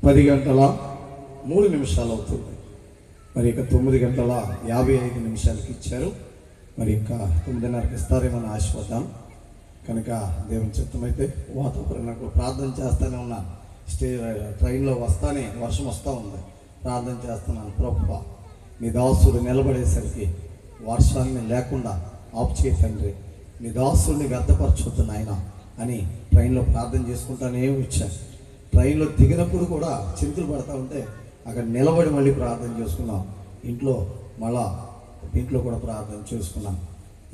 10:03 అవుతుంది. మరి ఇక 9:55 ఇచ్చారు. మరి ఇంకా 9:30కి ఇస్తారేమని ఆశపడ్డాను. కనుక దేవుని చిత్తమైతే వాతావరణంలో ప్రార్థన చేస్తూనే ఉన్నాను. ట్రైన్లో వస్తానే వర్షం వస్తూ ఉంది. ప్రార్థన చేస్తున్నాను, ప్రభువా నీ దాసుడు నిలబడేసరికి వర్షాన్ని లేకుండా ఆఫ్ చేయి తండ్రి, నీ దాసుడిని వ్యర్థపరచొద్దు నాయన అని ట్రైన్లో ప్రార్థన చేసుకుంటానే వచ్చాను. ట్రైన్లో దిగినప్పుడు కూడా చినుకులు పడతా ఉంటే అక్కడ నిలబడి మళ్ళీ ప్రార్థన చేసుకున్నాం. ఇంట్లో కూడా ప్రార్థన చేసుకున్నాం.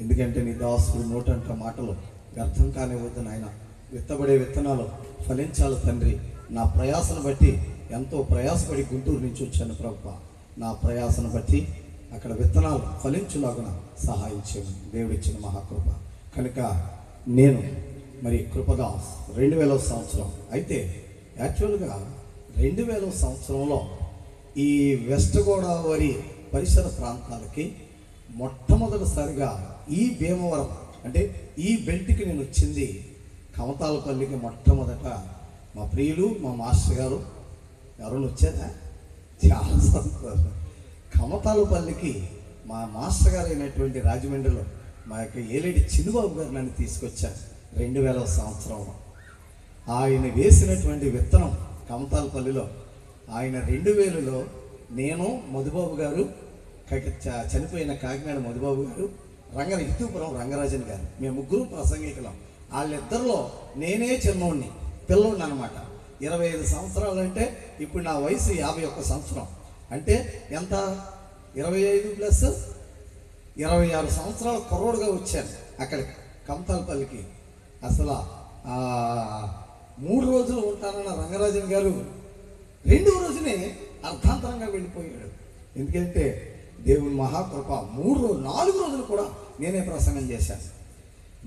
ఎందుకంటే నీ దాసుడు నోటంట మాటలు వ్యర్థం కానివ్వద్దు నాయన, విత్తబడే విత్తనాలు ఫలించాలి తండ్రి. నా ప్రయాసను బట్టి ఎంతో ప్రయాసపడి గుంటూరు నుంచి వచ్చాను ప్రభువా, నా ప్రయాసను బట్టి అక్కడ విత్తనాలు ఫలించులాగున సహాయం చేయమని దేవుడిచ్చిన మహాకృప. కనుక నేను మరి కృపదాస్ 2000వ సంవత్సరం అయితే యాక్చువల్గా 2000వ సంవత్సరంలో ఈ వెస్ట్ గోదావరి పరిసర ప్రాంతాలకి మొట్టమొదటిసారిగా ఈ భీమవరం అంటే ఈ బెల్ట్కి నేను వచ్చింది కమతాలపల్లికి. మొట్టమొదట మా ప్రియులు మా మాస్టర్ గారు ఎవరైనా వచ్చారా? చాలా సంతోషం. కమతాలపల్లికి మా మాస్టర్ గారు అయినటువంటి రాజమండ్రిలో మా యొక్క ఏలేడి చిన్నుబాబు గారు నన్ను తీసుకొచ్చారు 2000వ సంవత్సరంలో. ఆయన వేసినటువంటి విత్తనం కమతాలపల్లిలో ఆయన 2000లో నేను, మధుబాబు గారు, చనిపోయిన కాకినాడ మధుబాబు గారు, హిందూపురం రంగరాజన్ గారు, మేము ముగ్గురు ప్రసంగికులం. వాళ్ళిద్దరిలో నేనే చిన్నోడిని, పిల్లోడిని అనమాట. 25 సంవత్సరాలు అంటే ఇప్పుడు నా వయసు 51 సంవత్సరం. అంటే ఎంత? 25 + 26 సంవత్సరాలు కుర్రోడుగా వచ్చాను అక్కడికి కమతాలపల్లికి. అసలు 3 రోజులు ఉంటానన్న రంగరాజన్ గారు 2వ రోజునే అర్ధాంతరంగా వెళ్ళిపోయాడు. ఎందుకంటే దేవుని మహాకృప 4 రోజులు కూడా నేనే ప్రసంగం చేశాను.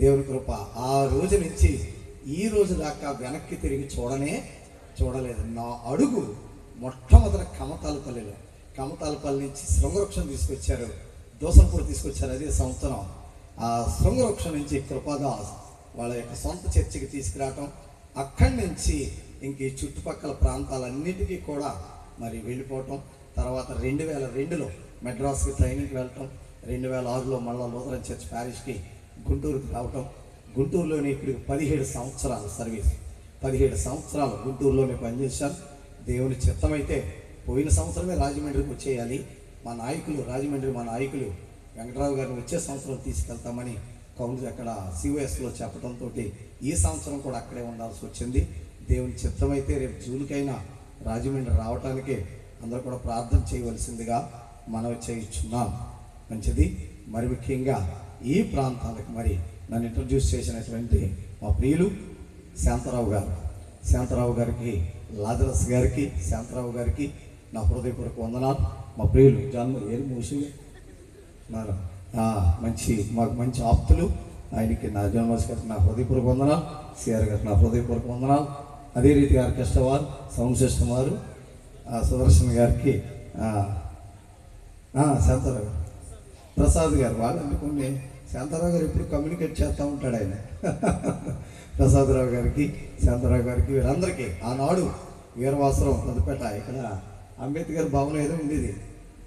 దేవుని కృప ఆ రోజు నుంచి ఈ రోజు దాకా వెనక్కి తిరిగి చూడలేదు. నా అడుగు మొట్టమొదటి కమతాలపల్లి నుంచి శృంగవృక్షం తీసుకొచ్చారు, దోసనపూడి తీసుకొచ్చారు. అదే సంవత్సరం ఆ శృంగవృక్షం నుంచి కృపాదాస్ వాళ్ళ యొక్క సొంత చర్చికి తీసుకురావటం, అక్కడి నుంచి ఇంక ఈ చుట్టుపక్కల ప్రాంతాలన్నిటికీ కూడా మరి వెళ్ళిపోవటం. తర్వాత 2002లో మెడ్రాస్కి ట్రైనింగ్కి వెళ్ళటం, 2006లో మళ్ళీ లూథరన్ చర్చ్ ప్యారిష్కి గుంటూరుకి రావటం. గుంటూరులోనే ఇప్పుడు 17 సంవత్సరాలు సర్వీస్, 17 సంవత్సరాలు గుంటూరులోనే పనిచేశాను. దేవుని చిత్తమైతే పోయిన సంవత్సరమే రాజమండ్రికి వచ్చేయాలి. మా నాయకులు వెంకటరావు గారిని వచ్చే సంవత్సరం తీసుకెళ్తామని కౌన్సిల్ అక్కడ COSలో చెప్పడంతో ఈ సంవత్సరం కూడా అక్కడే ఉండాల్సి వచ్చింది. దేవుని చిత్తమైతే రేపు జూన్కైనా రాజమండ్రి రావటానికి అందరూ కూడా ప్రార్థన చేయవలసిందిగా మనవి చేయించున్నాం. మంచిది. మరి ముఖ్యంగా ఈ ప్రాంతాలకు మరి నన్ను ఇంట్రడ్యూస్ చేసినటువంటి మా ప్రియులు శాంతరావు గారికి, లాజరస్ గారికి, శాంతరావు గారికి నా హృదయపూర్వక వందనాలు. మా ప్రియులు మాకు మంచి ఆప్తులు, ఆయనకి నా జన్మస్ గారికి నా హృదయపూర్వక వందనాలు, CR గారికి నా హృదయపూర్వక వందనాలు. అదే రీతిగా ఆర్కెస్ట్రా వారు, సౌండ్ సిస్టమ్ వారు, సుదర్శన్ గారికి, శాంతారావు ప్రసాద్ గారు, వాళ్ళంటే కొన్ని శాంతారావు గారు ఎప్పుడు కమ్యూనికేట్ చేస్తూ ఉంటాడు ఆయన. ప్రసాదరావు గారికి, శాంతారావు గారికి, వీరందరికీ ఆనాడు వీరవాసరం పెద్దపేట ఇక్కడ అంబేద్కర్ భవనం ఏదో ఉండేది,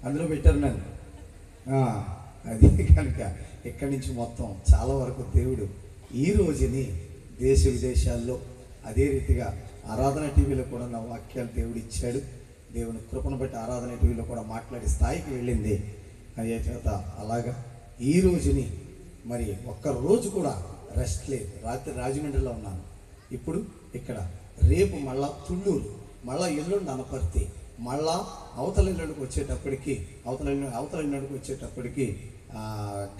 అందులో పెట్టారు నన్ను. అది కనుక ఇక్కడి నుంచి మొత్తం చాలా వరకు దేవుడు ఈ రోజుని దేశ విదేశాల్లో, అదే రీతిగా ఆరాధన టీవీలో కూడా నా వాక్యాలు దేవుడు ఇచ్చాడు. దేవుని కృపను బట్టి ఆరాధన టీవీలో కూడా మాట్లాడే స్థాయికి వెళ్ళింది. అయ్యే చేత అలాగా ఈ రోజుని మరి ఒక్కరోజు కూడా రెస్ట్ లేదు. రాత్రి రాజమండ్రిలో ఉన్నాను, ఇప్పుడు ఇక్కడ, రేపు మళ్ళా తుళ్ళూరు, మళ్ళా ఎల్లుండి అనపర్తి, మళ్ళా అవతల ఎల్లుండికి వచ్చేటప్పటికి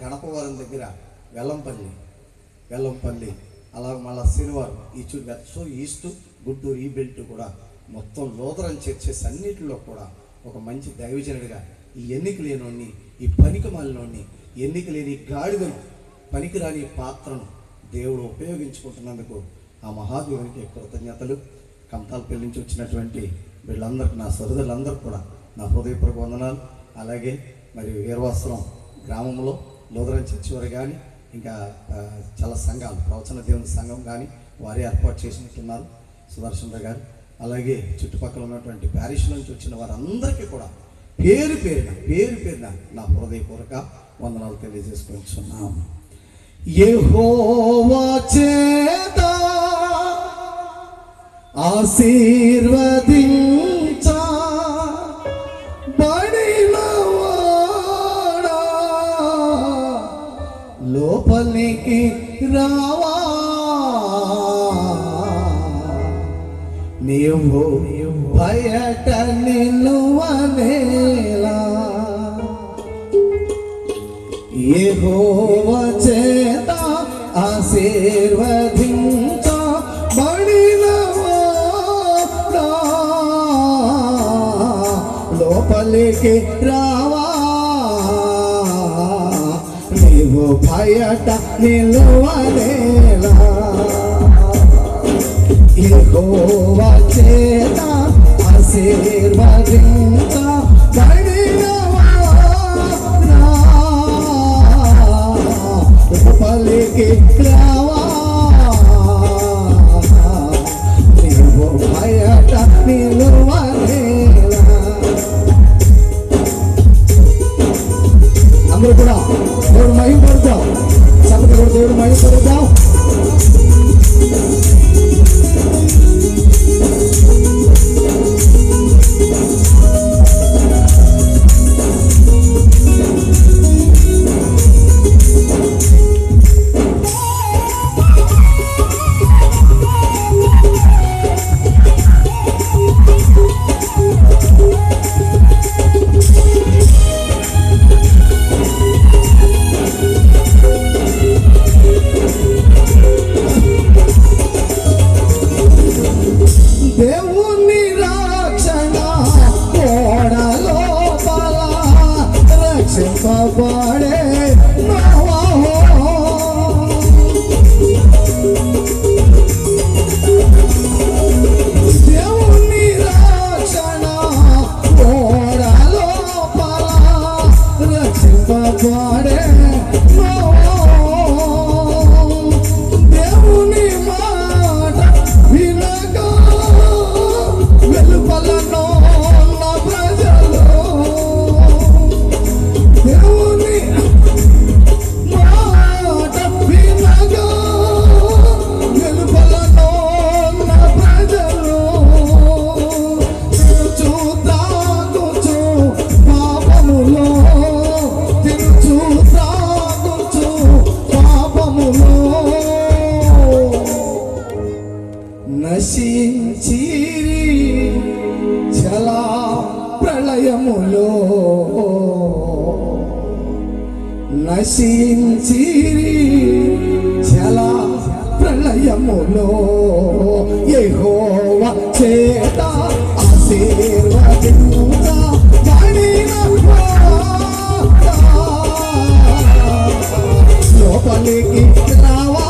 గణపవరం దగ్గర వెల్లంపల్లి, అలా మళ్ళీ శనివారం ఈస్ట్ గుంటూరు ఈ బెల్ట్ కూడా మొత్తం లూథరన్ చర్చెస్ అన్నిటిలో కూడా ఒక మంచి దైవజనుడిగా ఈ ఎన్నిక లేనోడిని, ఈ పనికి మాలినోడిని, ఎన్నిక లేని గాడిదను, పనికిరాని పాత్రను దేవుడు ఉపయోగించుకుంటున్నందుకు ఆ మహాదేవునికి కృతజ్ఞతలు. కమతాలపల్లి నుంచి వచ్చినటువంటి వీళ్ళందరికీ, నా సోదరులందరూ కూడా నా హృదయపూర్వక వందనాలు. అలాగే మరి వీరవాసరం గ్రామంలో లూథరన్ చర్చి వారు కానీ, ఇంకా చాలా సంఘాలు, ప్రవచన దేవుని సంఘం కానీ వారే ఏర్పాటు చేసినట్టున్నారు. సుదర్శన్ గారు, అలాగే చుట్టుపక్కల ఉన్నటువంటి ప్యారిష్ నుంచి వచ్చిన వారందరికీ కూడా పేరు పేరున నా హృదయపూర్వక వందనాలు తెలియజేసుకుంటున్నాను. యెహోవా చేత ఆశీర్వదించబడినవాడా లోపలికి రావా, నీవు బయట నిలువనేలా. యెహోవా చేత ఆశీర్వదించబడినవాడా లోపలికి రావా, నీవు బయట నిలువనేలా. యెహోవా చేత ఆశీర్వదించబడినవాడా లోపలికి రావా, నీవు బయట నిలువనేలా. అందరూ కూడా దేవుడు మహిమపడతాం, సభకు కూడా దేవుడు మహిమపడతాం. దేవుని రక్షణ ఓడలోపల రక్షింపబడే దేవుని రక్షణ ఓడలోపల రక్షింపబడే దేవుని మాట వినగా వెలుపలను ఉన్న ప్రజలు, దేవుని మాట వినగా వెలుపలను ఉన్న ప్రజలు తిరుచు త్రాగుచు పాపములో, తిరుచు త్రాగుచు పాపములో నశించిరి జల ప్రళయములో, నశించిరి జల ప్రళయములో. యెహోవా చేత ఆశీర్వదించబడినవాడా లోపలికి రావా,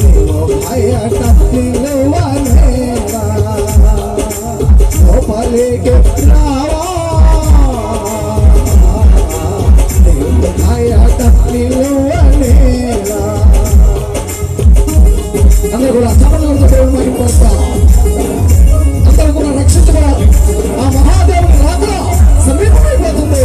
నీవు బయట నిలువనేలా. లోపలికి రావా, నీవు బయట నిలువనేలా. అందరూ కూడా చప్పట్లతో దేవుని మహిమపరుస్తాం. అందరూ కూడా రక్షించబడాలి. ఆ మహాదేవుని రాకడ సమీపమైపోతుంది.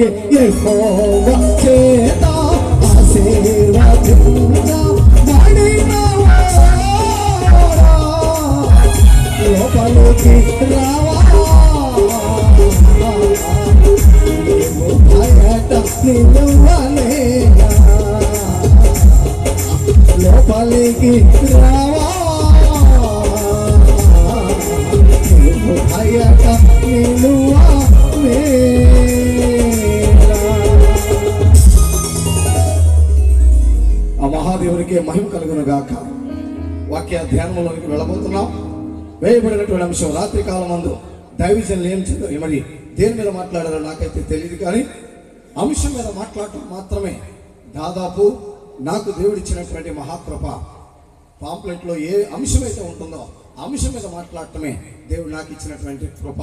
లోపలికి యెహోవా చేత ఆశీర్వదించబడినవాడా లోపలికి రావా నీవు బయట నిలువలేనా లోపలికి రావా నీవు బయట నిలువలేనా. ఆ మహాదేవునికి మహిమ కలుగును గాక. వాక్య ధ్యానంలోనికి వెళ్ళబోతున్నాం. వేయబడినటువంటి అంశం రాత్రి కాలం మందు దైవజనులు ఏం చదివి మరి దేని మీద మాట్లాడారో నాకైతే తెలియదు, కానీ అంశం మీద మాట్లాడటం మాత్రమే దాదాపు నాకు దేవుడిచ్చినటువంటి మహాకృప. పాంప్లెట్లో ఏ అంశం అయితే ఉంటుందో ఆ అంశం మీద మాట్లాడటమే దేవుడు నాకు ఇచ్చినటువంటి కృప.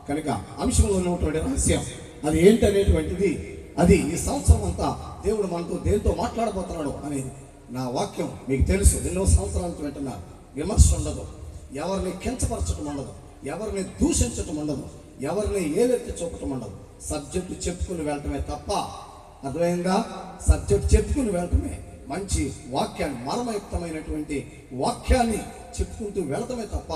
కనుక అంశంలో ఉన్నటువంటి రహస్యం అది ఏంటనేటువంటిది, అది ఈ సంవత్సరం అంతా దేవుడు మనతో దేంతో మాట్లాడబోతున్నాడు అనేది నా వాక్యం మీకు తెలుసు. ఎన్నో సంవత్సరాలకు వింటున్నారు. విమర్శ ఉండదు, ఎవరిని కించపరచటం ఉండదు, ఎవరిని దూషించటం ఉండదు, ఎవరిని ఏలెత్తి చూపటం ఉండదు. సబ్జెక్టు చెప్పుకుని వెళ్ళటమే తప్ప, అర్థమైందా? సబ్జెక్ట్ చెప్పుకుని వెళ్ళటమే, మంచి వాక్యాన్ని, మర్మయుక్తమైనటువంటి వాక్యాన్ని చెప్పుకుంటూ వెళ్ళటమే తప్ప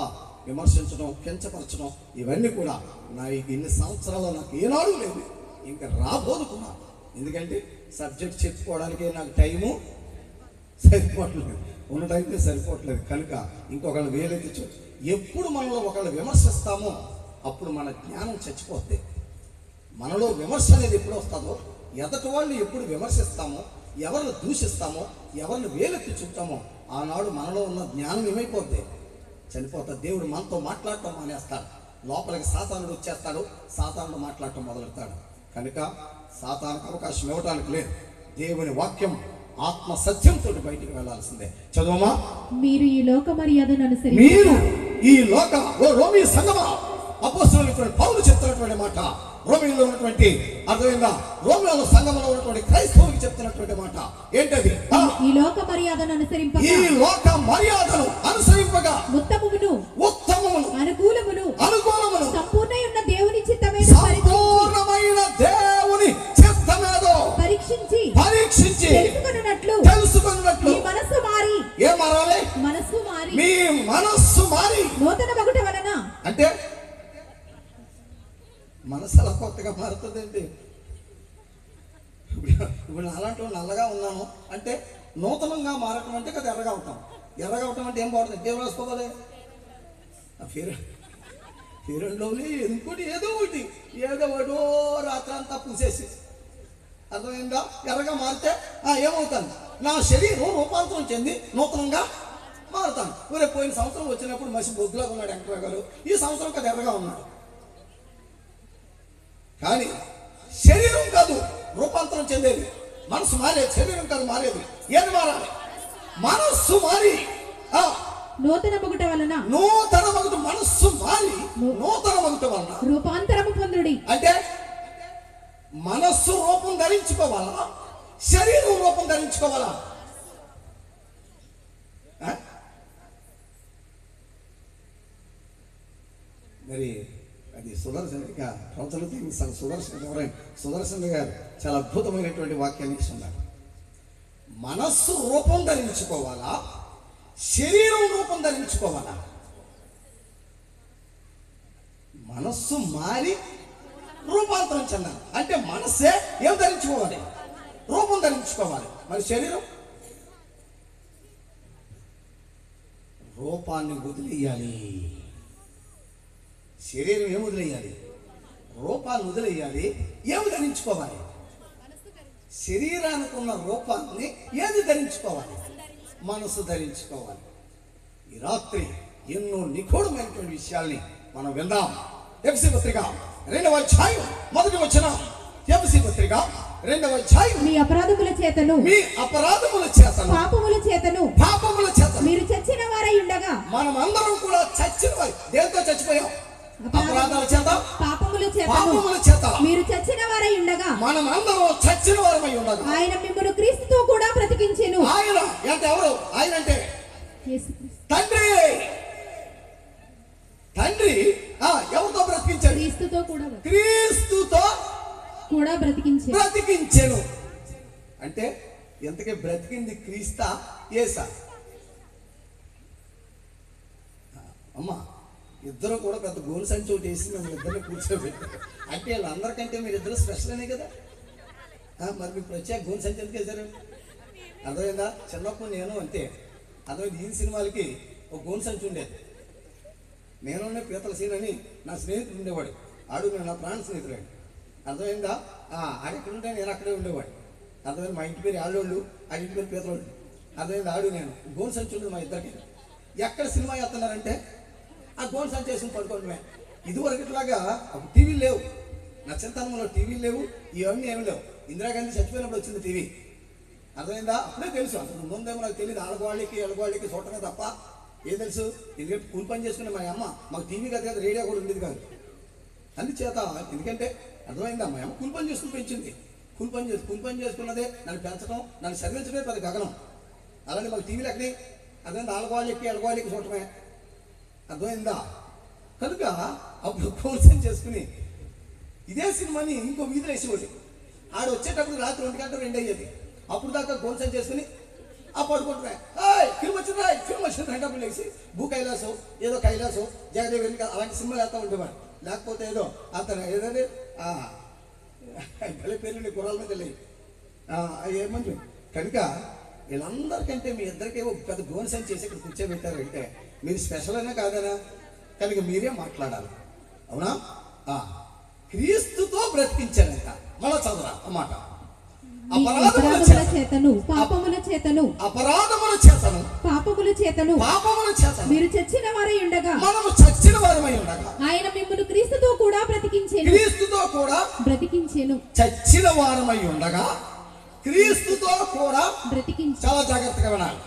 విమర్శించడం, కించపరచడం ఇవన్నీ కూడా నా ఇన్ని సంవత్సరాల్లో నాకు ఏనాడు లేదు, ఇంకా రాబోదుకున్నా. ఎందుకంటే సబ్జెక్ట్ చెప్పుకోవడానికే నాకు టైము సరిపోవట్లేదు, ఉన్న టైంకే సరిపోవట్లేదు. కనుక ఇంకొకళ్ళు వేలెత్తి ఎప్పుడు మనలో ఒకళ్ళు విమర్శిస్తామో అప్పుడు మన జ్ఞానం చచ్చిపోద్ది. మనలో విమర్శ అనేది ఎప్పుడు వస్తుందో, ఎదటి వాళ్ళు ఎప్పుడు విమర్శిస్తామో, ఎవరిని దూషిస్తామో, ఎవరిని వేలెత్తి చూపుతామో ఆనాడు మనలో ఉన్న జ్ఞానం ఏమైపోద్ది, చనిపోతుంది. దేవుడు మనతో మాట్లాడటం మానేస్తాడు. లోపలికి సాతానుడు వచ్చేస్తాడు, సాతానుడు మాట్లాడటం మొదలెడతాడు. కనుక సాతానుకు అవకాశం ఇవ్వడానికి లేదు. దేవుని వాక్యం ఆత్మ సత్యంతో బయటికి వెళ్లాల్సిందే. చదువమా. మీరు ఈ లోక మర్యాదను అనుసరించి, మీరు ఈ లోక రోమీ సంగమా, అపోస్తలుడైన పౌలు చెప్తున్నటువంటి మాట, రోమిలో ఉన్నటువంటి అర్థమైందా, రోమిలో సంఘంలో ఉన్నటువంటి క్రైస్తవులకు చెప్తున్నటువంటి మాట ఏంటది? ఈ లోక మర్యాదను అనుసరింపగా, ఈ లోక మర్యాదను అనుసరింపగా, ఉత్తమమును అనుకూలమును సంపూర్ణమైన దేవుని చిత్తమేదో పరీక్షించి తెలుసుకొనున్నట్లు మీ మనస్సు మారి, ఏం మారాలి? మనస్సు మారి, మీ మనస్సు మారి నూతన మగుట వలన. అంటే మనసు అలా కొత్తగా మారుతుందండి. ఇప్పుడు అలాంటి నల్లగా ఉన్నాను అంటే నూతనంగా మారటం అంటే కదా ఎర్రగా ఉంటాం. ఎర్రగా అవటం అంటే ఏం బాగుంటుంది? దేవుడు రాసుకోవాలి ఫిరంలోని ఇంకోటి ఏదో ఒకటి రాత్రి అంతా పూసేసి, అర్థమైందా? ఎర్రగా మారితే ఏమవుతాను? నా శరీరం రూపాంతరం చెంది నూతనంగా మారుతాను. ఊరే పోయిన సంవత్సరం వచ్చినప్పుడు మసి బొద్దులాగా ఉన్నాడు వెంకటరావు గారు, ఈ సంవత్సరం కదా ఎర్రగా ఉన్నాడు. కానీ శరీరం కాదు రూపాంతరం చెందేది, మనసు మారేది. శరీరం కాదు మారేది. ఏది మారాలి? మనస్సు మారి నూతన మగుట వలన, నూతన మగుట, మనస్సు మారి నూతన మగుట వలన రూపాంతరము పొందుడి. అంటే మనస్సు రూపం ధరించుకోవాలా, శరీరం రూపం ధరించుకోవాలా? మరి అది సుదర్శన్ సుదర్శన్ గారు చాలా అద్భుతమైనటువంటి వాక్యాన్ని ఇస్తున్నారు. మనస్సు రూపం ధరించుకోవాలా, శరీరం రూపం ధరించుకోవాలా? మనస్సు మారి రూపాంతరం చెందాలి అంటే మనస్సే ఏం ధరించుకోవాలి? రూపం ధరించుకోవాలి. మరి శరీరం రూపాన్ని వదిలేయాలి. శరీరం ఏం వదిలేయాలి? రూపాన్ని వదిలేయాలి. ఏమి ధరించుకోవాలి? శరీరానికి ఉన్న రూపాన్ని ఏది ధరించుకోవాలి? మనసు ధరించుకోవాలి. ఈ రాత్రి ఎన్నో నిగూఢమైనటువంటి విషయాల్ని మనం విందాం. ఎఫెసీ పత్రిక 2వ అధ్యాయం 1వ వచనం. ఎఫెసీ పత్రిక 2వ అధ్యాయం. మీ అపరాధముల చేతను పాపముల చేతను మీరు చచ్చిన వారై ఉండగా, మనం అందరం కూడా చచ్చిన వారు. దేంతో చచ్చిపోయాం? అపరాధాల చేత, పాపముల చేత మీరు చచ్చిన వారై ఉండగా, మనం అందరం చచ్చిన వారమై ఉండగా ఆయన మిమ్మల్ని క్రీస్తుతో కూడా బ్రతికించెను. ఆయన అంటే ఎవరు? ఆయన అంటే తండ్రి. తండ్రి ఎవరితో బ్రతికించాడు? క్రీస్తుతో కూడా బ్రతికించెను. బ్రతికించెను అంటే ఎంతకే బ్రతికింది క్రీస్తా యేసా? అమ్మా ఇద్దరు కూడా పెద్ద గోలు సంచి ఒకటి వేసి మిమ్మల్ని ఇద్దరిని కూర్చోబెట్టారు అంటే వీళ్ళందరికంటే మీరు ఇద్దరు స్పెషల్ అనే కదా. మరి మీకు ప్రత్యేక గోలు సంచి ఎందుకు వేశారు? అర్థమైందా? చిన్నప్పుడు నేను అంతే అర్థమైంది. ఈ సినిమాలకి ఒక గోలు సంచి ఉండేది. నేనున్న పీతల సీన్ అని నా స్నేహితుడు ఉండేవాడు. ఆడు నేను నా ప్రాణ స్నేహితుడు. అర్థమైందా? ఆడెక్కడ ఉంటే నేను అక్కడే ఉండేవాడు. అర్థమైంది. మా ఇంటి పేరు ఆళ్ళోళ్ళు, ఆ ఇంటి పేరు పీతలోళ్ళు. అర్థమైంది. ఆడు నేను గోలు సంచి ఉండదు మా ఇద్దరికి. ఎక్కడ సినిమా వేస్తున్నారంటే ఆ గోల్ సంచి చేసుకుని పడుకోవడమే. ఇదివరకు ఇట్లాగా అప్పుడు టీవీలు లేవు. నా చిన్నతనంలో టీవీలు లేవు, ఇవన్నీ ఏమి లేవు. ఇందిరాగాంధీ చచ్చిపోయినప్పుడు వచ్చింది టీవీ. అర్థమైందా? అప్పుడే తెలుసు. అసలు ముందేమో నాకు తెలియదు. అలగవాళ్ళకి చూడటమే తప్ప ఏం తెలుసు. ఎందుకంటే కూలి పని చేసుకునే మా అమ్మ మాకు టీవీ కదా కాదు, రేడియో కూడా ఉండేది కాదు. అందుచేత ఎందుకంటే అర్థమైందా, మా అమ్మ కూలి పని చేసుకుని పెంచింది. కూలి పని చేసుకున్నదే నన్ను పెంచడం, నన్ను చదివించడమే పెద్ద గగనం. అలానే మాకు టీవీలు ఎక్కడి అర్థమైంది. అలగవాళ్ళకి చూడటమే. అర్థమైందా? కనుక అప్పుడు కోర్సం చేసుకుని ఇదే సినిమాని ఇంకో వీధిలో వేసేవాడు. ఆడు వచ్చేటప్పుడు రాత్రి 1 గంట 2 అయ్యేది. అప్పుడు దాకా గోల్సం చేసుకుని ఆ పడుకుంటున్నా ఫిల్మ్ వచ్చింది డబ్బులు వేసి కైలాసం ఏదో కైలాసం జగదేవి అలాంటి సినిమాలు వేస్తూ ఉండేవాడు. లేకపోతే ఏదో అతను ఏదంటే భలే పేర్లు గుర్రాల మీద లేవు ఏమని. కనుక వీళ్ళందరికంటే మీ ఇద్దరికే ఒక పెద్ద గోన్సం చేసి ఇక్కడ కూర్చోబెట్టారు అంటే మీరు స్పెషల్ అయినా కాదనా? కనుక మీరే మాట్లాడాలి. అవునా? క్రీస్తుతో బ్రతికించారంట. మళ్ళా చదవరా అన్నమాట. అపరాధముల చేతను మీరు చచ్చిన వారై ఉండగా మనము చచ్చిన వారమై ఉండగా ఆయన మిమ్మల్ని క్రీస్తుతో కూడా బ్రతికించెను. చచ్చిన వారమై ఉండగా క్రీస్తుతో కూడా బ్రతికించెను. చాలా జాగ్రత్తగా వినాలి.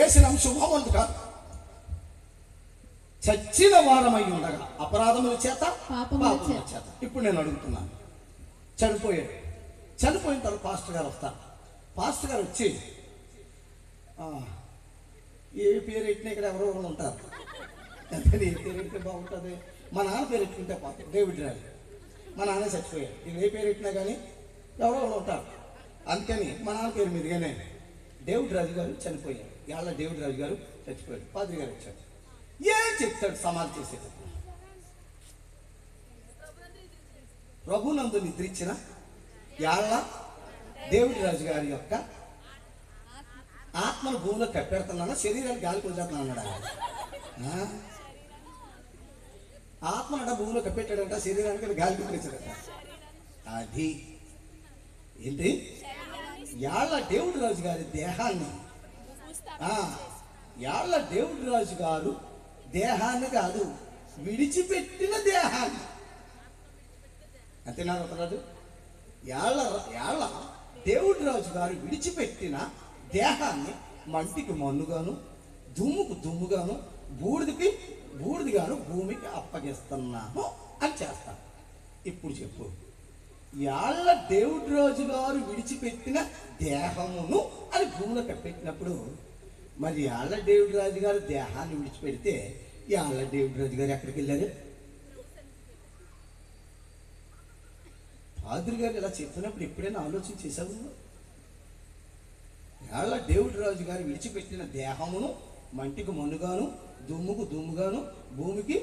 యేసునామ శుభవంతు కాదు. చచ్చిన వారమై ఉండగా అపరాధముల చేత పాపముల చేత. ఇప్పుడు నేను అడుగుతున్నాను, చనిపోయిన తర్వాత పాస్టర్ గారు వస్తారు. పాస్టర్ గారు వచ్చి ఏ పేరు ఎట్టినా ఇక్కడ ఎవరో ఒకరు ఉంటారు. ఏ పేరు ఎట్టితే బాగుంటుంది? మా నాన్న పేరు ఎట్టుకుంటే పాపం డేవిడ్ రాజు. మా నాన్న చచ్చిపోయాడు. ఇది ఏ పేరు ఎట్టినా కానీ ఎవరో ఒకరు ఉంటారు. అందుకని మా నాన్న పేరు మీదుగానే డేవిడ్ రాజు గారు చనిపోయారు. ఇవాళ డేవిడ్ రాజు గారు చచ్చిపోయాడు. పాద్రి గారు వచ్చారు. ఏం చెప్తాడు సమాధి చేసేటప్పుడు? ప్రభునందు నిద్రించిన యాళ్ళ డేవిడ్ రాజు గారి యొక్క ఆత్మను భూమిలో కప్పెడుతున్నాను, శరీరాన్ని గాలి కుదిరేస్తున్నాను అన్నాడు. ఆత్మనట భూమిలో కప్పెట్టాడంట, శరీరానికి గాలి కుదిరేసాడట. అది ఏంటి? యాళ్ళ డేవిడ్ రాజు గారి దేహాన్ని యాళ్ళ డేవిడ్ రాజు గారు దేహాన్ని కాదు, విడిచిపెట్టిన దేహాన్ని. అంతేనా రాజు? యాళ్ళ డేవిడ్ రాజు గారు విడిచిపెట్టిన దేహాన్ని మంటికి మన్నుగాను, దుమ్ముకు దుమ్ముగాను, బూడిదికి బూడిదిగాను భూమికి అప్పగిస్తున్నాను అని చేస్తాను. ఇప్పుడు చెప్పు, యాళ్ళ డేవిడ్ రాజు గారు విడిచిపెట్టిన దేహమును అని భూమిలో కప్పెట్టినప్పుడు మరి యాళ్ళ డేవిడ్ రాజు గారు దేహాన్ని విడిచిపెడితే యాళ్ళ డేవిడ్ రాజు గారు ఎక్కడికి వెళ్ళారు? పాద్రి గారు ఇలా చెప్పినప్పుడు ఎప్పుడైనా ఆలోచన చేశావు? యాళ్ళ డేవిడ్ రాజు గారు విడిచిపెట్టిన దేహమును మంటికి మన్నుగాను, దుమ్ముకు దుమ్ముగాను, భూమికి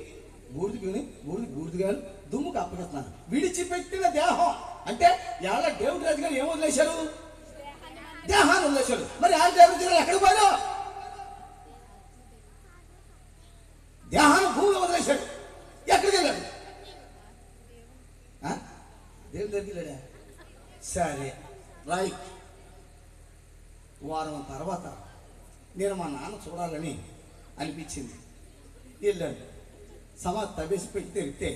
బూడిదిగాను, దుమ్ముకు అప్పగిస్తున్నాను. విడిచిపెట్టిన దేహం అంటే యాళ్ళ డేవిడ్ రాజు గారు ఏం వదిలేశారు? దేహాన్ని వదిలేశారు. మరి యాళ్ళ డేవిడ్ గారు ఎక్కడ పోయారు? దేహాన్ని భూమిలో వదిలేశాడు. ఎక్కడికి వెళ్ళాడు? దేవుని దగ్గరికి వెళ్ళాడా? సరే రైట్. వారం తర్వాత నేను మా నాన్న చూడాలని అనిపించింది. వెళ్ళాను. సమాధి తవ్వేసి పెట్టి తెరిగితే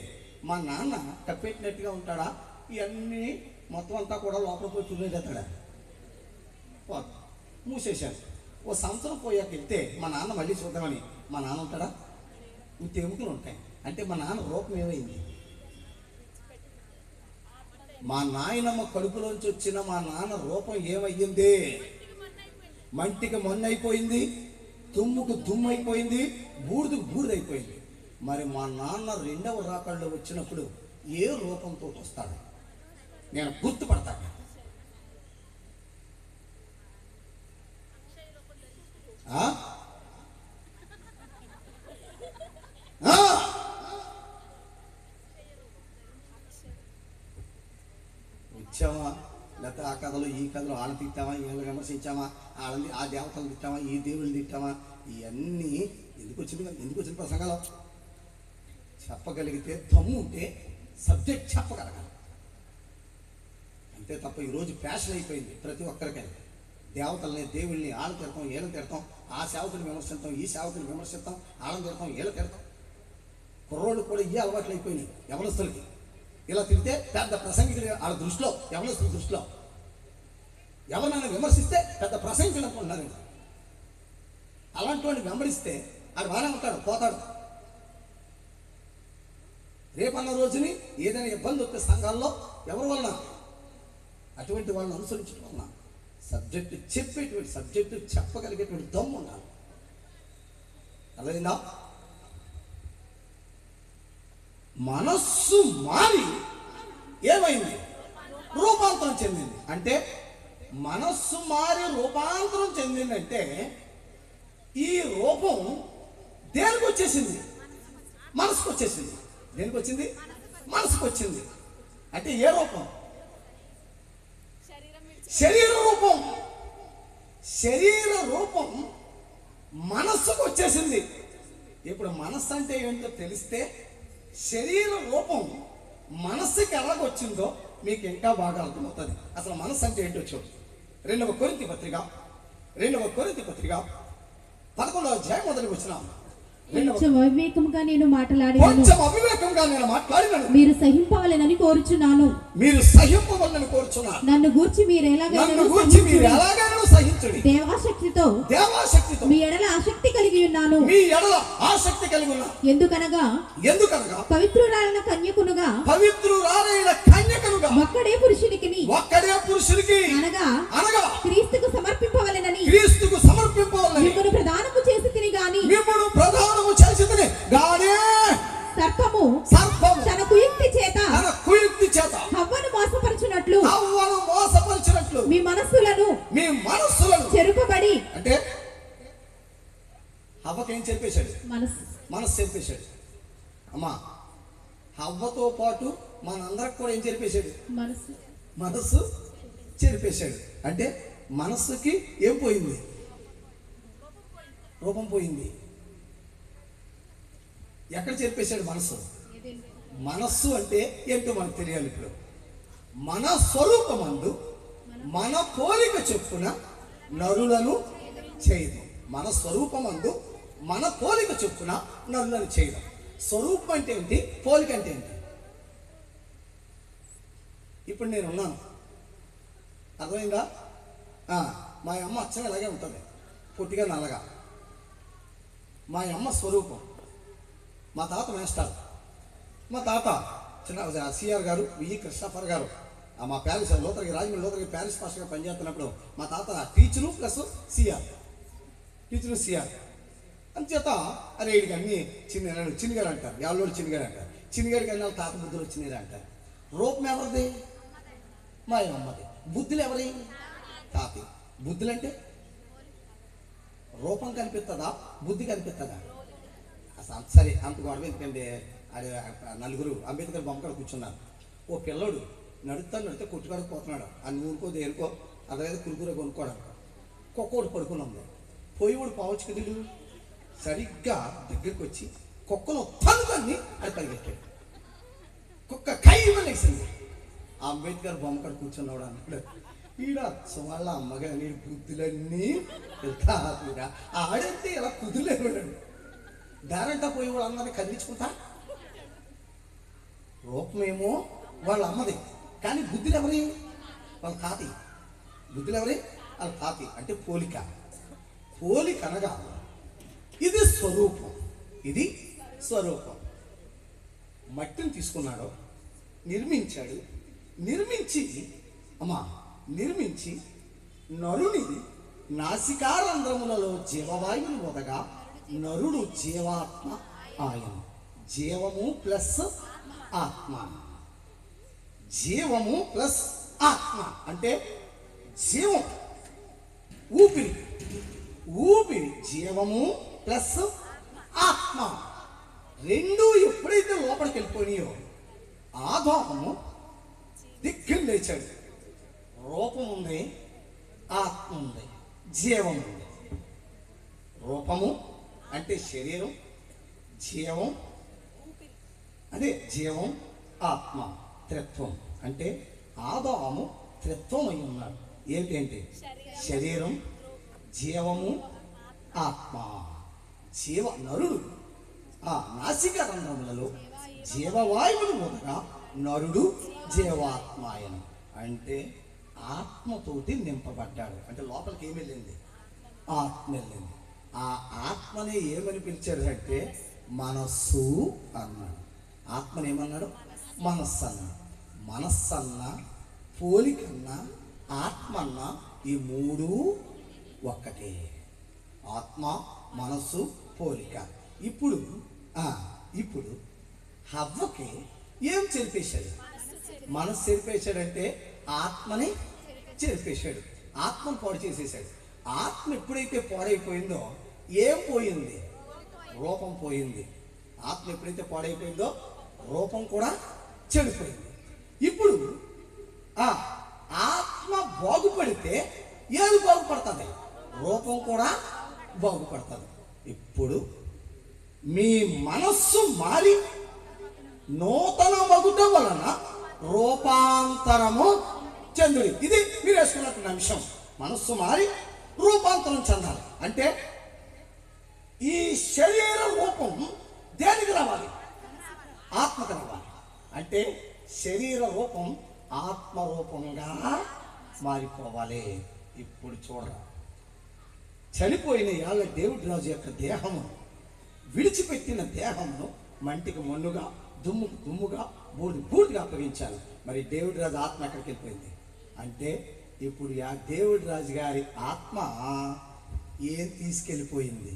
మా నాన్న కప్పెట్టినట్టుగా ఉంటాడా? ఇవన్నీ మొత్తం అంతా కూడా లోపల పోయి చూసేస్తాడా? మూసేశాను. ఓ సంవత్సరం పోయాక వెళ్తే మా నాన్న మళ్ళీ చూద్దామని మా నాన్న ఉంటాడా? ఇంత ఎముకలు ఉంటాయి. అంటే మా నాన్న రూపం ఏమైంది? మా నాయనమ్మ కడుపులోంచి వచ్చిన మా నాన్న రూపం ఏమయ్యింది? మంటికి మొన్నైపోయింది, దుమ్ముకు దుమ్ము అయిపోయింది, బూడిదకు బూడిదైపోయింది. మరి మా నాన్న రెండవ రాకడలో వచ్చినప్పుడు ఏ రూపంతో వస్తాడు? నేను గుర్తుపడతాను. వచ్చామా, లేకపోతే ఆ కథలు ఈ కథలు వాళ్ళని తిట్టామా, వీళ్ళని విమర్శించామా, వాళ్ళని ఆ దేవతలను తిట్టామా, ఈ దేవుని తిట్టామా, ఇవన్నీ ఎందుకు వచ్చిన ప్రసంగాలు చెప్పగలిగితే దమ్ము ఉంటే సబ్జెక్ట్ చెప్పగలగాలి. అంతే తప్ప ఈరోజు ఫ్యాషన్ అయిపోయింది ప్రతి ఒక్కరికైనా. దేవతల్ని దేవుళ్ళని వాళ్ళని తిడతాం, వీళ్ళని తిడతాం, ఆ సేవకుని విమర్శిస్తాం, ఈ సేవకుని విమర్శిస్తాం, వాళ్ళని తిడతాం, వీళ్ళని తిడతాం. కుర్రోళ్ళు కూడా ఈ అలవాట్లు అయిపోయినాయి యవనస్తులకి. ఇలా తిడితే పెద్ద ప్రసంగికులు వాళ్ళ దృష్టిలో, యవనస్తుల దృష్టిలో ఎవరినైనా విమర్శిస్తే పెద్ద ప్రసంగికులు అనుకుంటున్నారు. అలాంటి వాడిని వెంబడిస్తే ఆడు బాగానే ఉంటాడు, పోతాడు. రేపన్న రోజుని ఏదైనా ఇబ్బంది వస్తే సంఘాల్లో ఎవరి వలన అటువంటి వాళ్ళని అనుసరించడం వలన సబ్జెక్టు చెప్పేటువంటి సబ్జెక్టు చెప్పగలిగేటువంటి దమ్ము ఉండాలి. అలాగైనా మనస్సు మారి ఏమైంది? రూపాంతరం చెందింది. అంటే మనస్సు మారి రూపాంతరం చెందిందంటే ఈ రూపం దేనికి వచ్చేసింది? మనసుకు వచ్చేసింది. దేనికి వచ్చింది? మనసుకు వచ్చింది. అంటే ఏ రూపం? శరీర రూపం. శరీర రూపం మనస్సుకు వచ్చేసింది. ఇప్పుడు మనస్సు అంటే ఏంటో తెలిస్తే శరీర రూపం మనస్సుకి ఎలాగొచ్చిందో మీకు ఇంకా బాగా అర్థమవుతుంది. అసలు మనస్సు అంటే ఏంటో చూడు. 2వ కొరింథీ పత్రిక 11వ అధ్యాయం మొదటి వచనం. కొంచెం అవివేకముగా నేను మాట్లాడినాను, మీరు సహింపవలెనని కోరుచున్నాను. నన్ను గూర్చి మీరు ఎలాగైనా సహించుడి. దేవాశక్తితో మీ ఎడల ఆసక్తి కలిగి ఉన్నాను. ఎందుకనగా పవిత్రురాలైన కన్యకునుగా ఒక్కడే పురుషునికి అనగా క్రీస్తుకు సమర్పింపవలెనని మిమ్మును ప్రదానము చేసి తిని గాని సర్పము తన కుయుక్తి చేత హవ్వను మోసపరచునట్లు మీ మనస్సులను చెరుపబడి. అంటే హవ్వకేం చెప్పేశాడు? మనస్సు చెప్పేశాడు. అమ్మా, హవ్వతో పాటు మనందరికి కూడా ఏం చెప్పేశాడు? మనస్సు చెరిపేశాడు. అంటే మనస్సుకి ఏం పోయింది? రూపం పోయింది. ఎక్కడ చెప్పేశాడు? మనస్సు అంటే ఏంటో మనకు తెలియాలి. ఇప్పుడు మన స్వరూపమందు మన పోలిక చొప్పున నరులను చేయదు. మన స్వరూపమందు మన పోలిక చొప్పున నరులను చేయడం. స్వరూపం అంటే ఏంటి? పోలిక అంటే ఏంటి? ఇప్పుడు నేను ఉన్నాను, అర్థమైందా? మా అమ్మ అచ్చం ఇలాగే ఉంటుంది, పొట్టిగా నల్లగా. మా అమ్మ స్వరూపం. మా తాత మేస్టార్. మా తాత చిన్న సిఆర్ గారు, విఈ కృష్ణాఫర్ గారు, మా ప్యారిస్ రాజమండ్రి లోతరగి ప్యారిస్ పాస్టర్గా పనిచేస్తున్నప్పుడు మా తాత టీచరు ప్లస్ సిఆర్. అంచేత అరే వీడికి అన్ని చిన్నగారు అంటారు, యాళ్ళోడు చిన్నగారు అంటారు. చిన్నగాడికి అన్నీ తాత బుద్ధులు వచ్చినాయి అంటారు. రూపం ఎవరిది? మా అమ్మది. బుద్ధులు ఎవరి? తాతి. బుద్ధులు అంటే రూపం కనిపిస్తుందా, బుద్ధి కనిపిస్తుందా? అసలు సరే, అంత గొడవ ఎందుకంటే అది నలుగురు అంబేద్కర్ బొమ్మకాడ కూర్చున్నారు. ఓ పిల్లోడు నడితే కొట్టుకాడికి పోతున్నాడు. ఆ నూరుకో దేనికో అదేదో కురుకుర కొనుక్కోవడం. కుక్కోడు పడుకుని ఉంది. పోయివాడు పావచ్చు కదీడు సరిగ్గా దగ్గరికి వచ్చి కుక్కను తనుకొని అది పరిగెట్టాడు. కుక్క కైవలేసింది. ఆ అంబేద్కర్ బొమ్మకాడ కూర్చున్నాడు అన్నాడు, ఈడ వాళ్ళ అమ్మగా నీ బుద్ధులన్నీ ఆడంటే ఇలా కుదులేవాడు. దారంటా పోయి వాళ్ళందరినీ కదిలించుకుంటా. రూపమేమో వాళ్ళ అమ్మది, కానీ బుద్ధులు ఎవరి? వాళ్ళ తాతి. బుద్ధులు ఎవరి? వాళ్ళ తాతి. అంటే పోలిక. పోలిక అనగా ఇది స్వరూపం. ఇది స్వరూపం. మట్టిని తీసుకున్నాడు, నిర్మించాడు. నిర్మించి నరుని నాసికారంధ్రములలో జీవవాయువులు వదగా నరుడు జీవాత్మ ఆయన. జీవము ప్లస్ ఆత్మ. జీవము ప్లస్ ఆత్మ అంటే జీవం, ఊపిరి. ఊపిరి జీవము ప్లస్ ఆత్మ రెండు ఎప్పుడైతే లోపలికి వెళ్ళిపోయినాయో ఆదాము దిక్కుని లేచాడు. రూపం ఉంది, ఆత్మ ఉంది, జీవం ఉంది. రూపము అంటే శరీరం, జీవం అదే జీవం, ఆత్మ త్రిత్వం. అంటే ఆదాము త్రిత్వం అయి ఉన్నాడు. ఏంటంటే శరీరం, జీవము, ఆత్మ. నరుడు ఆ నాసిక రంధ్రములలో జీవవాయువును మొదట నరుడు జీవాత్మాయనం అంటే ఆత్మతోటి నింపబడ్డాడు. అంటే లోపలికి ఏమి వెళ్ళింది? ఆత్మ వెళ్ళింది. ఆ ఆత్మని ఏమని పిలిచాడు అంటే మనస్సు అన్నాడు. ఆత్మని ఏమన్నాడు? మనస్సు అన్నాడు. మనస్సు అన్న, పోలికన్నా, ఆత్మ అన్న ఈ మూడు ఒక్కటే. ఆత్మ, మనస్సు, పోలిక. ఇప్పుడు హవ్వకి ఏం చెరిపేశాడు? మనస్సు చెరిపేశాడంటే ఆత్మని చెరిపేశాడు, ఆత్మను పాడు చేసేసాడు. ఆత్మ ఎప్పుడైతే పాడైపోయిందో ఏం పోయింది? రూపం పోయింది. ఆత్మ ఎప్పుడైతే పాడైపోయిందో రూపం కూడా చెడిపోయింది. ఇప్పుడు ఆత్మ బాగుపడితే ఏది బాగుపడుతుంది? రూపం కూడా బాగుపడుతుంది. ఇప్పుడు మీ మనస్సు మారి నూతన మగుట వలన రూపాంతరము చెందుడి. ఇది మీరు వేసుకున్నటువంటి అంశం. మనస్సు మారి రూపాంతరం చెందాలి అంటే ఈ శరీర రూపం దేనికి రావాలి? ఆత్మకు రావాలి. అంటే శరీర రూపం ఆత్మరూపంగా మారిపోవాలి. ఇప్పుడు చూడరా, చనిపోయిన యాళ్ళ దేవుడి రాజు యొక్క దేహము విడిచిపెట్టిన దేహమును మంటికి మన్నుగా, దుమ్ముకు దుమ్ముగా, బూడిగా అప్పగించాలి. మరి దేవుడి రాజు ఆత్మ ఎక్కడికి వెళ్ళిపోయింది అంటే ఇప్పుడు ఆ దేవుడి రాజు గారి ఆత్మ ఏం తీసుకెళ్ళిపోయింది?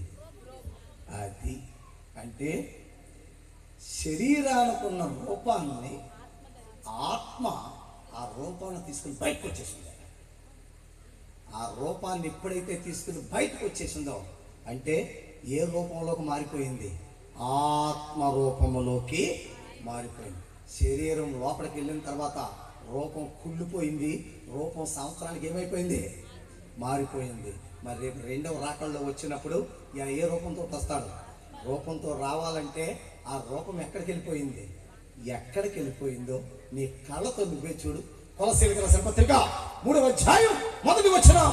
అది అంటే శరీరానుకున్న రూపాన్ని ఆత్మ ఆ రూపాన్ని తీసుకుని బయటకు వచ్చేసింది. ఆ రూపాన్ని ఎప్పుడైతే తీసుకుని బయటకు వచ్చేసిందో అంటే ఏ రూపంలోకి మారిపోయింది? ఆత్మ రూపంలోకి మారిపోయింది. శరీరం లోపలికి వెళ్ళిన తర్వాత రూపం కుళ్ళిపోయింది. రూపం సంవత్సరానికి ఏమైపోయింది? మారిపోయింది. మరి రేపు రెండవ రాకల్లో వచ్చినప్పుడు ఏ రూపంతో వస్తాడు? రూపంతో రావాలంటే ఆ రూపం ఎక్కడికి వెళ్ళిపోయింది? ఎక్కడికి వెళ్ళిపోయిందో నీ కళ్ళతో నువ్వే చూడు. కొలసీలకు రాసిన పత్రిక 3వ అధ్యాయం 1వ వచనం.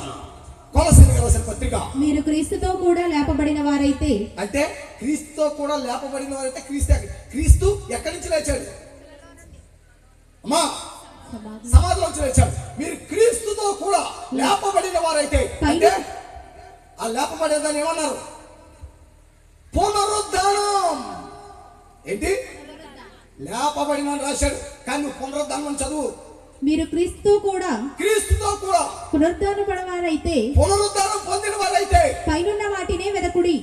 కొలసీలకు రాసిన పత్రిక. మీరు క్రీస్తుతో కూడా లేపబడిన వారైతే, అంటే క్రీస్తుతో కూడా లేపబడిన వారైతే క్రీస్తు ఎక్కడి నుంచి లేచాడు? అమ్మా, సమాధిలోంచి లేచాడు. మీరు క్రీస్తుతో కూడా లేపబడిన వారైతే అంటే ఆ లేపబడేదాన్ని ఏమన్నారు? పునరుద్ధానం. ఏంటి? లేపబడిన రాశాడు, కానీ నువ్వు పునరుద్ధానం చదువు. మీరు క్రీస్తుతో కూడా పునరుద్ధానం పొందిన వారైతే పైనున్న వాటినే వెదకుడి.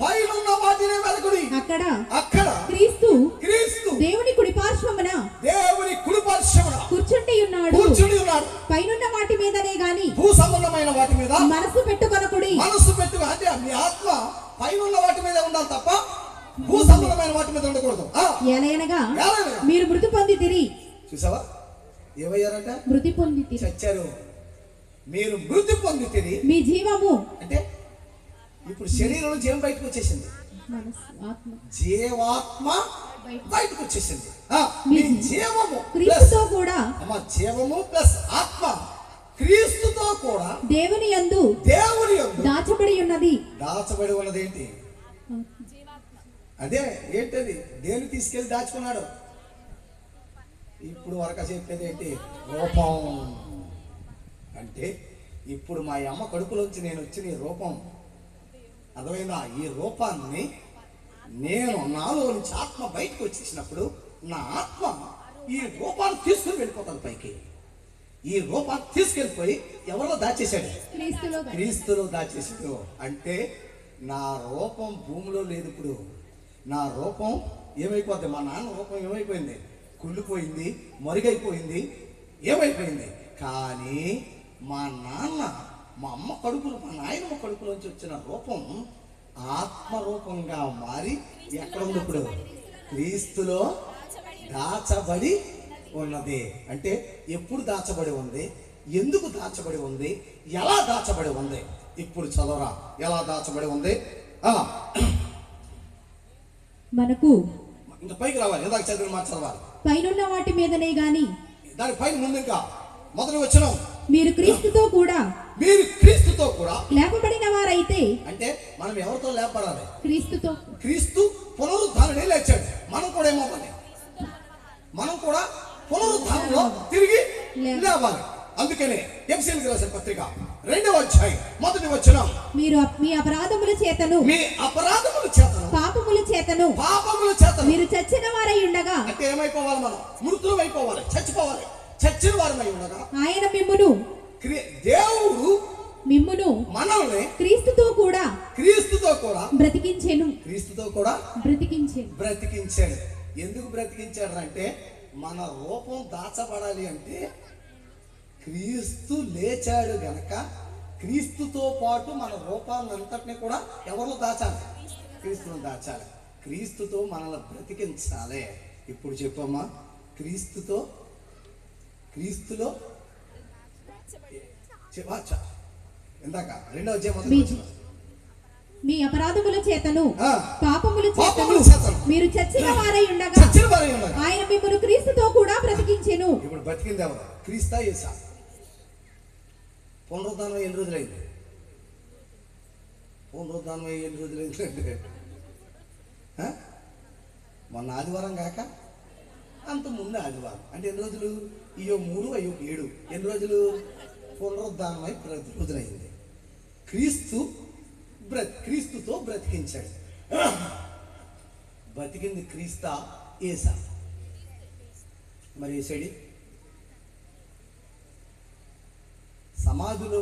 అక్కడ క్రీస్తు దేవుని కుడి పార్శ్వమున కూర్చుండి ఉన్నాడు. పైనున్న వాటి మీదనే గాని భూ సంబంధమైన వాటి మీద మనసు పెట్టుకొనకుడి. అంటే మీ ఆత్మ పైనున్న వాటి మీద ఉండాలి తప్ప భూ సంబంధమైన వాటి మీద ఉండకూడదు. ఎలయనగా మీరు మృతి పొందితిరి. చూసావా ఏమయ్యారంట? మృతి పొందితిరి, చచ్చారు. మీరు మృతి పొందితిరి. మీ జీవము అంటే ఇప్పుడు శరీరం నుంచి ఏం బయటకు వచ్చేసింది? జీవాత్మ బయటకు వచ్చేసింది. మీ జీవము క్రీస్తుతో కూడా, జీవము ప్లస్ ఆత్మ క్రీస్తుతో కూడా దేవుని యందు దాచబడి ఉన్నది. దాచబడి ఉన్నది ఏంటి? అదే ఏంటది? దేని తీసుకెళ్లి దాచుకున్నాడు? ఇప్పుడు వరకు చెప్పేది ఏంటి? రూపం. అంటే ఇప్పుడు మా అమ్మ కడుపులోంచి నేను వచ్చిన ఈ రూపం అర్థమైందా? ఈ రూపాన్ని నేను నాలో నుంచి ఆత్మ బయటకు వచ్చేసినప్పుడు నా ఆత్మ ఈ రూపాన్ని తీసుకుని వెళ్ళిపోతాను పైకి. ఈ రూపాన్ని తీసుకెళ్ళిపోయి ఎవరిలో దాచేశాడు? క్రీస్తులో దాచేసాడు. అంటే నా రూపం భూమిలో లేదు. ఇప్పుడు నా రూపం ఏమైపోద్ది? మా నాన్న రూపం ఏమైపోయింది? కుళ్ళిపోయింది, మరుగైపోయింది. ఏమైపోయింది. కానీ మా నాన్న, మా అమ్మ కడుపులు, మా నాయనమ్మ కడుపులోంచి వచ్చిన రూపం ఆత్మరూపంగా మారి ఎక్కడ ఉంది ఇప్పుడు? క్రీస్తులో దాచబడి ఉన్నది. అంటే ఎప్పుడు దాచబడి ఉంది, ఎందుకు దాచబడి ఉంది, ఎలా దాచబడి ఉంది? ఇప్పుడు చదవరా, ఎలా దాచబడి ఉంది. మనకు ఇంకా పైకి రావాలి, ఇందాక చదివిన మాట చదవాలి. పైనున్న వాటి మీదనే గాని, దాని పైన ముందు ఇంకా మొదలు వచ్చిన మీరు క్రీస్తుతో కూడా లేపబడిన వారైతే. అంటే మనం ఎవరితో లేపబడాలి? క్రీస్తుతో. క్రీస్తు పునరుద్ధారణే లేచాడు. మనం కూడా ఏమవ్వాలి? మనం కూడా పునరుద్ధానంలో తిరిగి లేవాలి. అందుకనే ఎఫెసీయులకు రాసిన పత్రిక 2వ అధ్యాయం 1వ వచనం, మీరు మీ అపరాధముల చేతను పాపముల చేతను మీరు చచ్చిన వారై ఉండగా. అంటే ఏమైపోవాలి? మనం మృతులం అయిపోవాలి, చచ్చిపోవాలి. చచ్చిన వారమై ఉండగా ఆయన మిమ్మును, దేవుడు మిమ్మును మనల్ని క్రీస్తుతో కూడా బ్రతికించెను. బ్రతికించాడు. ఎందుకు బ్రతికించాడు అంటే, మన రూపం దాచబడాలి అంటే క్రీస్తు లేచాడు గనక క్రీస్తుతో పాటు మన రూపాన్ని అంతటిని కూడా ఎవరిలో దాచాలి? క్రీస్తును దాచాలి. క్రీస్తుతో మనల్ని బ్రతికించాలి. ఇప్పుడు చెప్పమ్మా, క్రీస్తులో ఇందాక 2వ అధ్యాయం మీ అపరాధముల చేతను పాపముల చేతను మీరు చచ్చిన వారై ఉండగా ఆయన మిమ్మల్ని క్రీస్తుతో కూడా బ్రతికించెను. ఇప్పుడు బ్రతికింది ఎవరు? క్రీస్తా, యేసా? పునరుద్ధానం ఎన్ని రోజులైంది? మొన్న ఆదివారం కాక అంత ముందు ఆదివారం. అంటే ఎన్ని రోజులు? అయ్యో 3, అయ్యో 7. ఎన్ని రోజులు? పునరుద్ధానమై 10 రోజులైంది. క్రీస్తుతో బ్రతికించాడు. బ్రతికింది క్రీస్తా, యేసా? మరి యేసడి సమాధిలో